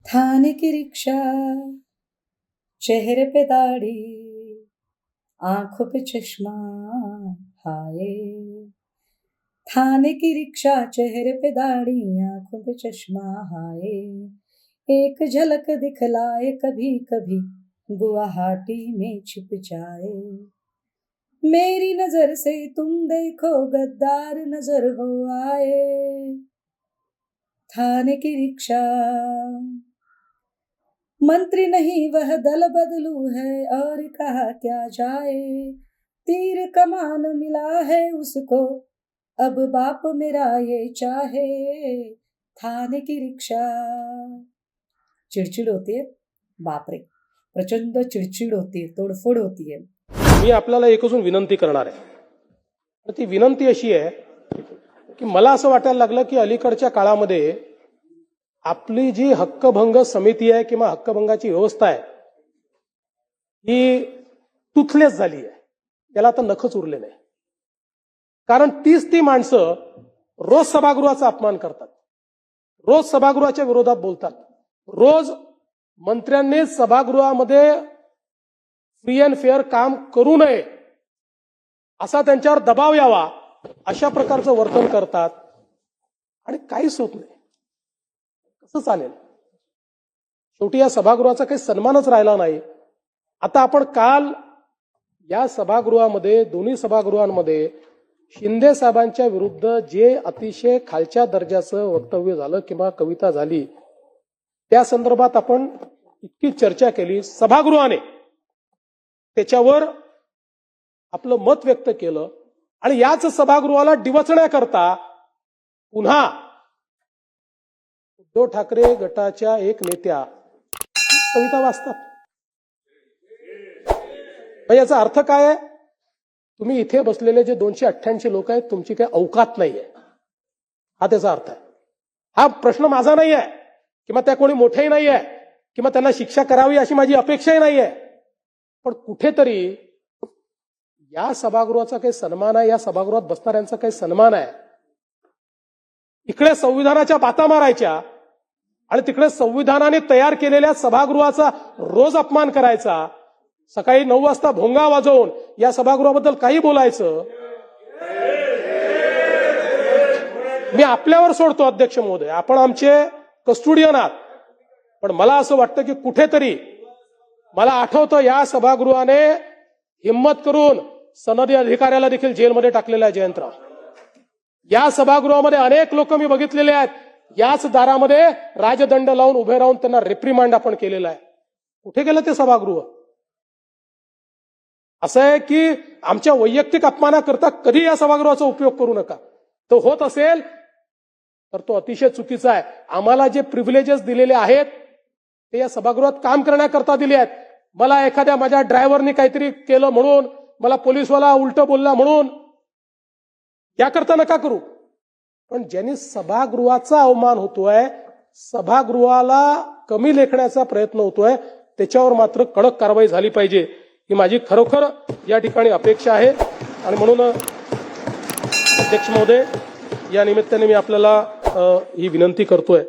थाने की रिक्शा, चेहरे पे दाढ़ी, आंखों पे चश्मा, हाय। थाने की रिक्शा, चेहरे पे दाढ़ी, आंखों पे चश्मा, हाय। एक झलक दिखलाए कभी कभी, गुवाहाटी में छिप जाए। मेरी नजर से तुम देखो, गद्दार नजर हो आए। थाने की रिक्शा, मंत्री नहीं वह दल बदलू है, और कहा क्या जाए। तीर कमान मिला है उसको, अब बाप मेरा ये चाहे। थाने की रिक्शा, चिडचिड होतीये, बापरे, प्रचंड चिडचिड होतीये, तोडफोड होतीये। मी आपल्याला एक अजून विनंती करणार आहे. ती विनंती अशी आहे की मला असं वाटायला लागलं की अलीकडच्या काळामध्ये आपली जी हक्कभंग समिती आहे किंवा हक्कभंगाची व्यवस्था आहे ही टुथलेस झाली आहे. त्याला आता नखच उरले नाही. कारण ती माणसं रोज सभागृहाचा अपमान करतात, रोज सभागृहाच्या विरोधात बोलतात, रोज मंत्र्यांनी सभागृहामध्ये फ्री अँड फेअर काम करू नये असा त्यांच्यावर दबाव यावा अशा प्रकारचं वर्तन करतात आणि काहीच होत नाही. कसं चालेल? शेवटी या सभागृहाचा काही सन्मानच राहिला नाही. आता आपण काल या सभागृहामध्ये, दोन्ही सभागृहांमध्ये शिंदे साहेबांच्या विरुद्ध जे अतिशय खालच्या दर्जाचं वक्तव्य झालं किंवा कविता झाली त्या संदर्भात आपण इतकी चर्चा केली. सभागृहाने त्याच्यावर आपलं मत व्यक्त केलं आणि याच सभागृहाला डिवचण्याकरता पुन्हा उद्धव ठाकरे गटाच्या एक नेत्या कविता वाचतात. याचा अर्थ काय आहे? तुम्ही इथे बसलेले जे 288 लोक आहेत तुमची काही औकात नाहीये, हा त्याचा अर्थ आहे. हा प्रश्न माझा नाही आहे किंवा त्या कोणी मोठेही नाही आहे किंवा त्यांना शिक्षा करावी अशी माझी अपेक्षाही नाही आहे. पण कुठेतरी या सभागृहाचा काही सन्मान आहे, या सभागृहात बसणाऱ्यांचा काही सन्मान आहे. इकडे संविधानाच्या बाता मारायच्या आणि तिकडे संविधानाने तयार केलेल्या सभागृहाचा रोज अपमान करायचा. सकाळी 9 वाजता भोंगा वाजवून या सभागृहाबद्दल काही बोलायचं. मी आपल्यावर सोडतो अध्यक्ष महोदय, आपण आमचे कस्टोडियन आहात. पण मला असं वाटतं की कुठेतरी मला आठवतं या सभागृहाने हिम्मत करून सनदी अधिकाऱ्याला देखील जेलमध्ये टाकलेला आहे जयंतराव. या सभागृहामध्ये अनेक लोक मी बघितलेले आहेत, याच दारामध्ये राजदंड लावून उभे राहून त्यांना रिप्रिमांड आपण केलेला आहे. कुठे गेलं ते सभागृह? असं आहे की आमच्या वैयक्तिक अपमानाकरता कधी या सभागृहाचा उपयोग करू नका. तो होत असेल तर तो अतिशय चुकीचा आहे. आम्हाला जे प्रिव्हिलेजेस दिलेले आहेत ते या सभागृहात काम करण्याकरता दिले आहेत. मला एखाद्या माझ्या ड्रायव्हरने काहीतरी केलं म्हणून, मला पोलीसवाला उलट बोलला म्हणून याकरता नका करू. पण ज्यांनी सभागृहाचा अवमान होतोय, सभागृहाला कमी लेखण्याचा प्रयत्न होतोय, त्याच्यावर मात्र कडक कारवाई झाली पाहिजे ही माझी खरोखर या ठिकाणी अपेक्षा आहे. आणि म्हणून अध्यक्ष महोदय या निमित्ताने मी आपल्याला ही विनंती करतोय